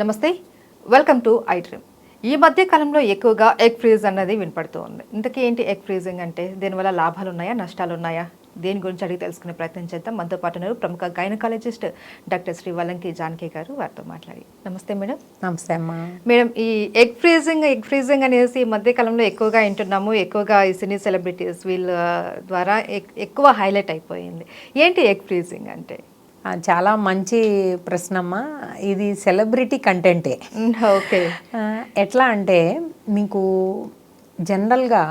నమస్తే, welcome to I dream. ఈ మధ్య కాలంలో ఎక్కువగా ఎగ్ ఫ్రీజ్ అన్నది వినపడుతూ ఉంది. ఇంతకీ ఏంటి ఎగ్ ఫ్రీజింగ్ అంటే? దీనివల్ల లాభాలు ఉన్నాయా, నష్టాలు ఉన్నాయా? దేని గురించి అడిగి తెలుసుకునే ప్రయత్నం చేద్దాం. మనతో పాటు ఉన్నారు ప్రముఖ గైనకాలజిస్ట్ డాక్టర్ శ్రీ వల్లంకి జానకి గారు. వారితో మాట్లాడి. నమస్తే మేడం. నమస్తే అమ్మా. మేడం, ఈ ఎగ్ ఫ్రీజింగ్ అనేసి ఈ మధ్య కాలంలో ఎక్కువగా వింటున్నాము. ఎక్కువగా ఈ సినీ సెలబ్రిటీస్ వీళ్ళ ద్వారా ఎక్కువ హైలైట్ అయిపోయింది. ఏంటి ఎగ్ ఫ్రీజింగ్ అంటే? చాలా మంచి ప్రశ్నమ్మా. ఇది సెలబ్రిటీ కంటెంటే. ఓకే. ఎట్లా అంటే మీకు జనరల్గా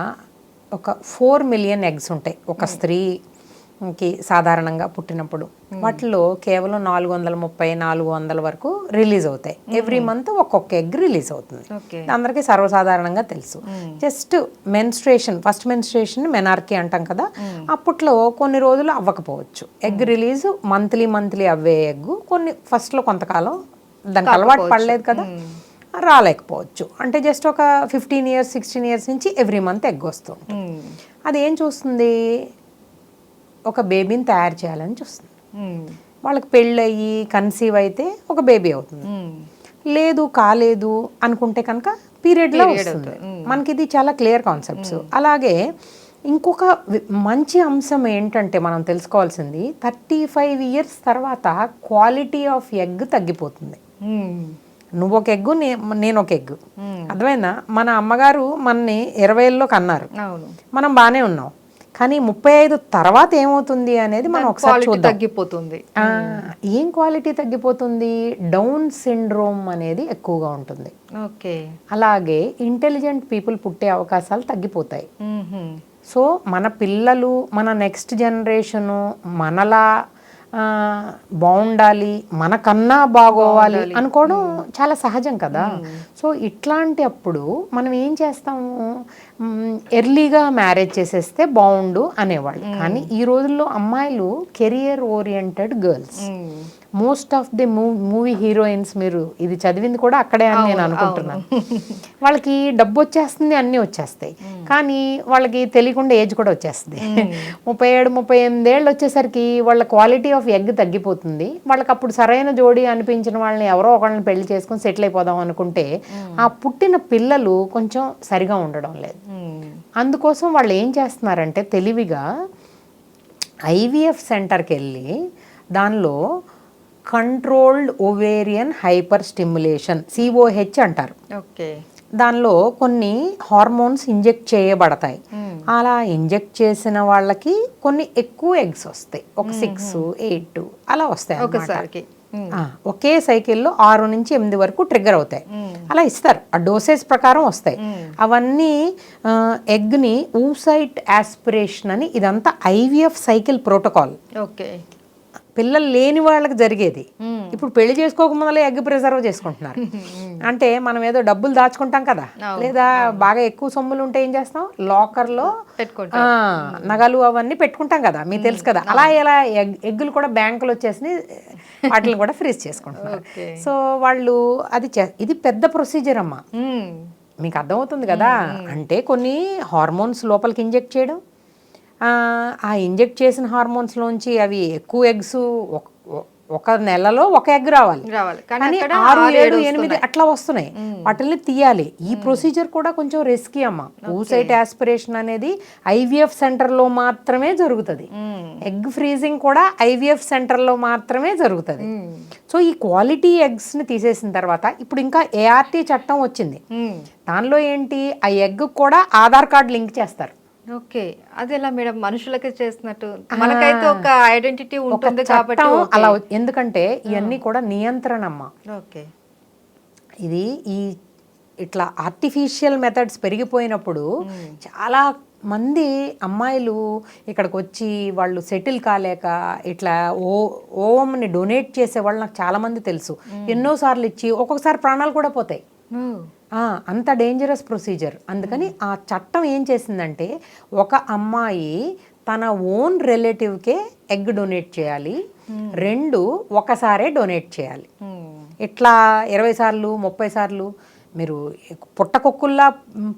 ఒక 4 మిలియన్ ఎగ్స్ ఉంటాయి ఒక స్త్రీకి సాధారణంగా పుట్టినప్పుడు. వాటిలో కేవలం 430-400 వరకు రిలీజ్ అవుతాయి. ఎవ్రీ మంత్ ఒక్కొక్క ఎగ్ రిలీజ్ అవుతుంది. అందరికీ సర్వసాధారణంగా తెలుసు. Just menstruation, first menstruation menarche అంటాం కదా, అప్పట్లో కొన్ని రోజులు అవ్వకపోవచ్చు. ఎగ్ రిలీజ్ మంత్లీ అవ్వే ఎగ్ కొన్ని ఫస్ట్లో కొంతకాలం దానికి అలవాటు పడలేదు కదా, రాలేకపోవచ్చు. అంటే జస్ట్ ఒక 15 years 16 years నుంచి ఎవ్రీ మంత్ ఎగ్ వస్తుంది. అది ఏం చూస్తుంది, ఒక బేబీని తయారు చేయాలని చూస్తుంది. వాళ్ళకి పెళ్ళయి కన్సీవ్ అయితే ఒక బేబీ అవుతుంది. లేదు కాలేదు అనుకుంటే కనుక పీరియడ్లో వస్తుంది. మనకి ఇది చాలా క్లియర్ కాన్సెప్ట్స్. అలాగే ఇంకొక మంచి అంశం ఏంటంటే మనం తెలుసుకోవాల్సింది, 35 years తర్వాత క్వాలిటీ ఆఫ్ ఎగ్ తగ్గిపోతుంది. నువ్వు ఒక ఎగ్గు, నేను ఒక ఎగ్గు. అర్థమైందా? మన అమ్మగారు మనని 20 కన్నారు, మనం బాగానే ఉన్నాం. కానీ 35 తర్వాత ఏమవుతుంది అనేది మనం ఒకసారి చూద్దాం. తగ్గిపోతుంది. ఏం క్వాలిటీ తగ్గిపోతుంది? డౌన్ సిండ్రోమ్ అనేది ఎక్కువగా ఉంటుంది. ఓకే. అలాగే ఇంటెలిజెంట్ పీపుల్ పుట్టే అవకాశాలు తగ్గిపోతాయి. సో మన పిల్లలు, మన నెక్స్ట్ జనరేషను మనలా బాగుండాలి, మనకన్నా బాగోవాలి అనుకోవడం చాలా సహజం కదా. సో ఇట్లాంటి అప్పుడు మనం ఏం చేస్తాము, ఎర్లీగా మ్యారేజ్ చేసేస్తే బాగుండు అనేవాళ్ళు. కానీ ఈ రోజుల్లో అమ్మాయిలు career oriented girls. Most of the movie heroines, మీరు ఇది చదివింది కూడా అక్కడే అని నేను అనుకుంటున్నాను. వాళ్ళకి డబ్బు వచ్చేస్తుంది, అన్నీ వచ్చేస్తాయి, కానీ వాళ్ళకి తెలియకుండా ఏజ్ కూడా వచ్చేస్తుంది. 37-38 ఏళ్ళు వచ్చేసరికి వాళ్ళ క్వాలిటీ ఆఫ్ ఎగ్ తగ్గిపోతుంది. వాళ్ళకి అప్పుడు సరైన జోడీ అనిపించిన వాళ్ళని ఎవరో ఒకళ్ళని పెళ్లి చేసుకుని సెటిల్ అయిపోదాం అనుకుంటే ఆ పుట్టిన పిల్లలు కొంచెం సరిగా ఉండడం లేదు. అందుకోసం వాళ్ళు ఏం చేస్తున్నారంటే తెలివిగా ఐవీఎఫ్ సెంటర్కి వెళ్ళి దానిలో controlled ovarian hyper stimulation, COH అంటారు. ఓకే. దానిలో కొన్ని హార్మోన్స్ ఇంజెక్ట్ చేయబడతాయి. అలా ఇంజెక్ట్ చేసిన వాళ్ళకి కొన్ని ఎక్కువ ఎగ్స్ వస్తాయి. ఒక 6, 8 అలా వస్తాయి ఒకసారికి. ఒకే సైకిల్లో 6 నుంచి 8 వరకు ట్రిగ్గర్ అవుతాయి. అలా ఇస్తారు, ఆ డోసేజ్ ప్రకారం వస్తాయి. అవన్నీ ఎగ్ని ఊసైట్ ఆస్పిరేషన్ అని, ఇదంతా IVF సైకిల్ ప్రోటోకాల్. ఓకే. పిల్లలు లేని వాళ్ళకి జరిగేది. ఇప్పుడు పెళ్లి చేసుకోక ముందలే ఎగ్ ప్రిజర్వ్ చేసుకుంటున్నారు. అంటే మనం ఏదో డబ్బులు దాచుకుంటాం కదా, లేదా బాగా ఎక్కువ సొమ్ములు ఉంటే ఏం చేస్తాం, లాకర్లో నగలు అవన్నీ పెట్టుకుంటాం కదా, మీకు తెలుసు కదా. అలా ఎలా ఎగ్గులు కూడా బ్యాంకులు వచ్చేసి వాటిని కూడా ఫ్రీజ్ చేసుకుంటున్నారు. సో వాళ్ళు ఇది పెద్ద ప్రొసీజర్ అమ్మా, మీకు అర్థమవుతుంది కదా. అంటే కొన్ని హార్మోన్స్ లోపలికి ఇంజెక్ట్ చేయడం, ఆ ఇంజెక్ట్ చేసిన హార్మోన్స్లోంచి అవి ఎక్కువ ఎగ్స్ ఒక నెలలో ఒక ఎగ్ రావాలి, కానీ 6, 7, 8 అట్లా వస్తున్నాయి. వాటిని తీయాలి. ఈ ప్రొసీజర్ కూడా కొంచెం రిస్కీ అమ్మ. ఊసైట్ ఆస్పిరేషన్ అనేది IVF సెంటర్లో మాత్రమే జరుగుతుంది. ఎగ్ ఫ్రీజింగ్ కూడా IVF సెంటర్లో మాత్రమే జరుగుతుంది. సో ఈ క్వాలిటీ ఎగ్స్ని తీసేసిన తర్వాత ఇప్పుడు ఇంకా ART చట్టం వచ్చింది. దానిలో ఏంటి, ఆ ఎగ్ కూడా ఆధార్ కార్డు లింక్ చేస్తారు. ఓకే. అది ఎలా మేడం, మనుషులకి చేసినట్టు? మనకైతే ఒక ఐడెంటిటీ ఉంటుంది కాబట్టి అలా. ఎందుకంటే ఇవన్నీ కూడా నియంత్రణమ్మ. ఓకే. ఇది ఇట్లా ఆర్టిఫిషియల్ మెథడ్స్ పెరిగిపోయినప్పుడు చాలా మంది అమ్మాయిలు ఇక్కడికి వచ్చి వాళ్ళు సెటిల్ కాలేక ఇట్లా ఓవంని డొనేట్ చేసే వాళ్ళు నాకు చాలా మంది తెలుసు. ఎన్నోసార్లు ఇచ్చి ఒక్కొక్కసారి ప్రాణాలు కూడా పోతాయి. అంత డేంజరస్ ప్రొసీజర్. అందుకని ఆ చట్టం ఏం చేసిందంటే, ఒక అమ్మాయి తన ఓన్ రిలేటివ్కే ఎగ్ డొనేట్ చేయాలి, 2 ఒకసారే డొనేట్ చేయాలి. ఇట్లా 20 సార్లు 30 సార్లు మీరు పుట్టకొక్కుల్లా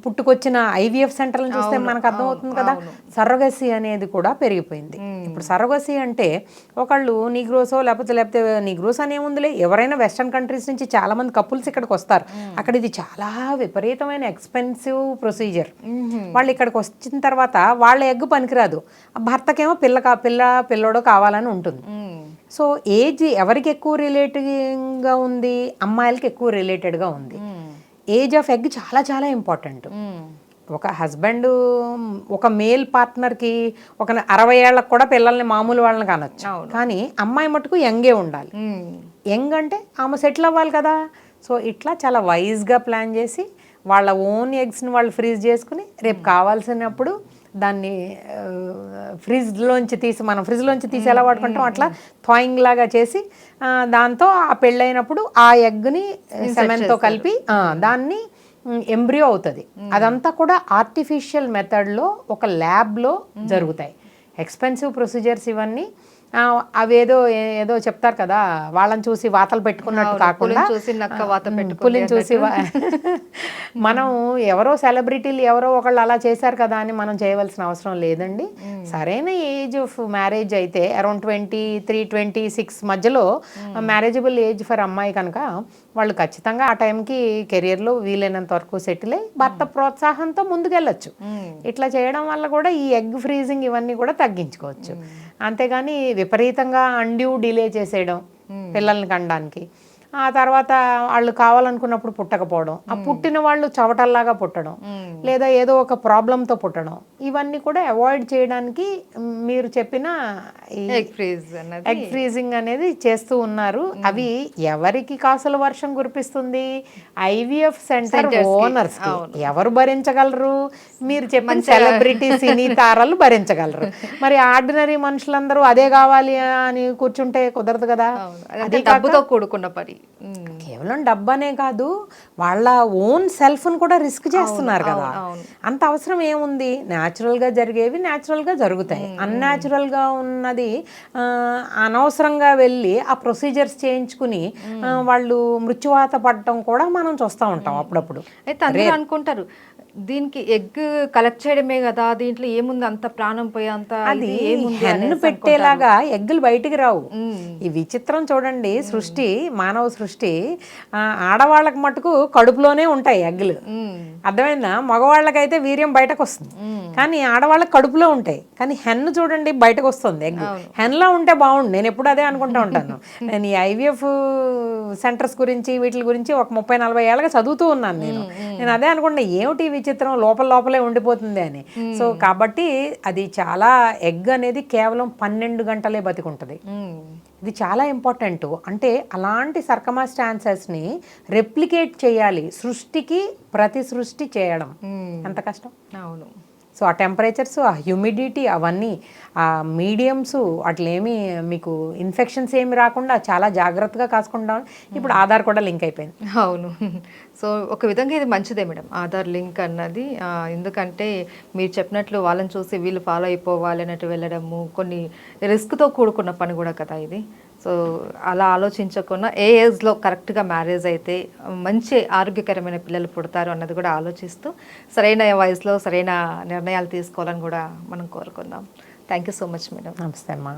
పుట్టుకొచ్చిన ఐవీఎఫ్ సెంటర్లను చూస్తే మనకు అర్థమవుతుంది కదా. సర్రగసి అనేది కూడా పెరిగిపోయింది. ఇప్పుడు సర్రగసి అంటే ఒకళ్ళు నీగ్రోసో లేకపోతే నీగ్రోస్ అనే ముందులే ఎవరైనా వెస్టర్న్ కంట్రీస్ నుంచి చాలా మంది కపుల్స్ ఇక్కడికి వస్తారు. అక్కడ ఇది చాలా విపరీతమైన ఎక్స్పెన్సివ్ ప్రొసీజర్. వాళ్ళు ఇక్కడికి వచ్చిన తర్వాత వాళ్ళ ఎగ్ పనికిరాదు, భర్తకేమో పిల్లోడో కావాలని ఉంటుంది. సో ఏజ్ ఎవరికి ఎక్కువ రిలేటివ్గా ఉంది, అమ్మాయిలకి ఎక్కువ రిలేటెడ్గా ఉంది. ఏజ్ ఆఫ్ ఎగ్ చాలా చాలా ఇంపార్టెంట్. ఒక హస్బెండ్ ఒక మేల్ పార్ట్నర్కి ఒక 60 ఏళ్ళకు కూడా పిల్లల్ని మామూలు వాళ్ళని కానొచ్చు, కానీ అమ్మాయి మటుకు యంగే ఉండాలి. యంగ్ అంటే ఆమె సెటిల్ అవ్వాలి కదా. సో ఇట్లా చాలా వైజ్గా ప్లాన్ చేసి వాళ్ళ ఓన్ ఎగ్స్ని వాళ్ళు ఫ్రీజ్ చేసుకుని రేపు కావాల్సినప్పుడు దాన్ని మనం ఫ్రిడ్జ్లోంచి తీసి ఎలా వాడుకుంటాం అట్లా థాయింగ్ లాగా చేసి దాంతో ఆ పెళ్ళైనప్పుడు ఆ ఎగ్ని సెమెన్తో కలిపి దాన్ని ఎంబ్రియో అవుతుంది. అదంతా కూడా ఆర్టిఫిషియల్ మెథడ్లో ఒక ల్యాబ్లో జరుగుతాయి. ఎక్స్పెన్సివ్ ప్రొసీజర్స్ ఇవన్నీ. అవేదో ఏదో చెప్తారు కదా, వాళ్ళని చూసి వాతలు పెట్టుకున్నట్టు కాకుండా పులిని చూసి మనం ఎవరో సెలబ్రిటీలు ఎవరో ఒకళ్ళు అలా చేశారు కదా అని మనం చేయవలసిన అవసరం లేదండి. సరైన ఏజ్ ఆఫ్ మ్యారేజ్ అయితే అరౌండ్ 23-26 మధ్యలో మ్యారేజబుల్ ఏజ్ ఫర్ అమ్మాయి కనుక వాళ్ళు ఖచ్చితంగా ఆ టైంకి కెరియర్లో వీలైనంత వరకు సెటిల్ అయ్యి భర్త ప్రోత్సాహంతో ముందుకెళ్ళొచ్చు. ఇట్లా చేయడం వల్ల కూడా ఈ ఎగ్ ఫ్రీజింగ్ ఇవన్నీ కూడా తగ్గించుకోవచ్చు. అంతేగాని విపరీతంగా అన్డ్యూ డిలే చేసేయడం పిల్లల్ని కనడానికి, ఆ తర్వాత వాళ్ళు కావాలనుకున్నప్పుడు పుట్టకపోవడం, ఆ పుట్టిన వాళ్ళు చవటల్లాగా పుట్టడం, లేదా ఏదో ఒక ప్రాబ్లంతో పుట్టడం, ఇవన్నీ కూడా అవాయిడ్ చేయడానికి మీరు చెప్పిన ఎగ్ ఫ్రీజింగ్ అనేది చేస్తూ ఉన్నారు. అవి ఎవరికి కాసుల వర్షం కురిపిస్తుంది? IVF centre owners. ఎవరు భరించగలరు? మీరు చెప్పిన సెలబ్రిటీ సినీ తారలు భరించగలరు. మరి ఆర్డినరీ మనుషులందరూ అదే కావాలి అని కూర్చుంటే కుదరదు కదా. అది డబ్బుతో కూడుకున్న పని. కేవలం డబ్బనే కాదు, వాళ్ళ ఓన్ సెల్ఫ్ను కూడా రిస్క్ చేస్తున్నారు కదా. అంత అవసరం ఏముంది? న్యాచురల్గా జరిగేవి న్యాచురల్గా జరుగుతాయి. అన్యాచురల్గా ఉన్నది అనవసరంగా వెళ్ళి ఆ ప్రొసీజర్స్ చేయించుకుని వాళ్ళు మృత్యువాత పడటం కూడా మనం చూస్తూ ఉంటాం అప్పుడప్పుడు. అయితే అందరూ అనుకుంటారు దీనికి ఎగ్ కలెక్ట్ చేయడమే కదా, దీంట్లో ఏముంది అంత ప్రాణం పోయే అంత అది హెన్ను పెట్టేలాగా ఎగ్గులు బయటికి రావు. ఈ విచిత్రం చూడండి, సృష్టి మానవ సృష్టి ఆడవాళ్ళకి మటుకు కడుపులోనే ఉంటాయి ఎగ్గులు. అర్థమైందా? మగవాళ్ళకైతే వీర్యం బయటకు వస్తుంది, కానీ ఆడవాళ్ళకి కడుపులో ఉంటాయి. కానీ హెన్ను చూడండి బయటకు వస్తుంది ఎగ్. హెన్లా ఉంటే బాగుండు. నేను ఎప్పుడు అదే అనుకుంటూ ఉంటాను. నేను ఈ ఐవీఎఫ్ సెంటర్స్ గురించి వీటి గురించి ఒక 30-40 ఏళ్ళగా చదువుతూ ఉన్నాను. నేను అదే అనుకుంటున్నా, ఏమిటి విచిత్రం, లోపలే ఉండిపోతుంది అని. సో కాబట్టి అది చాలా ఎగ్ అనేది కేవలం 12 గంటలే బతికుంటుంది. ఇది చాలా ఇంపార్టెంట్. అంటే అలాంటి సర్కమస్టాన్సెస్ని రెప్లికేట్ చేయాలి. సృష్టికి ప్రతి సృష్టి చేయడం ఎంత కష్టం. అవును. సో ఆ టెంపరేచర్స్, ఆ హ్యూమిడిటీ, అవన్నీ ఆ మీడియమ్స్, అట్లేమి మీకు ఇన్ఫెక్షన్స్ ఏమి రాకుండా చాలా జాగ్రత్తగా కాసుకుంటాం. ఇప్పుడు ఆధార్ కూడా లింక్ అయిపోయింది. అవును. సో ఒక విధంగా ఇది మంచిదే మేడం, ఆధార్ లింక్ అన్నది. ఎందుకంటే మీరు చెప్పినట్లు వాళ్ళని చూసి వీళ్ళు ఫాలో అయిపోవాలి అన్నట్టు వెళ్ళడము కొన్ని రిస్క్తో కూడుకున్న పని కూడా కదా ఇది. సో అలా ఆలోచించకుండా ఏ ఏజ్లో కరెక్ట్గా మ్యారేజ్ అయితే మంచి ఆరోగ్యకరమైన పిల్లలు పుడతారు అన్నది కూడా ఆలోచిస్తూ సరైన వయసులో సరైన నిర్ణయాలు తీసుకోవాలని కూడా మనం కోరుకుందాం. Thank you so much madam. నమస్తే అమ్మా.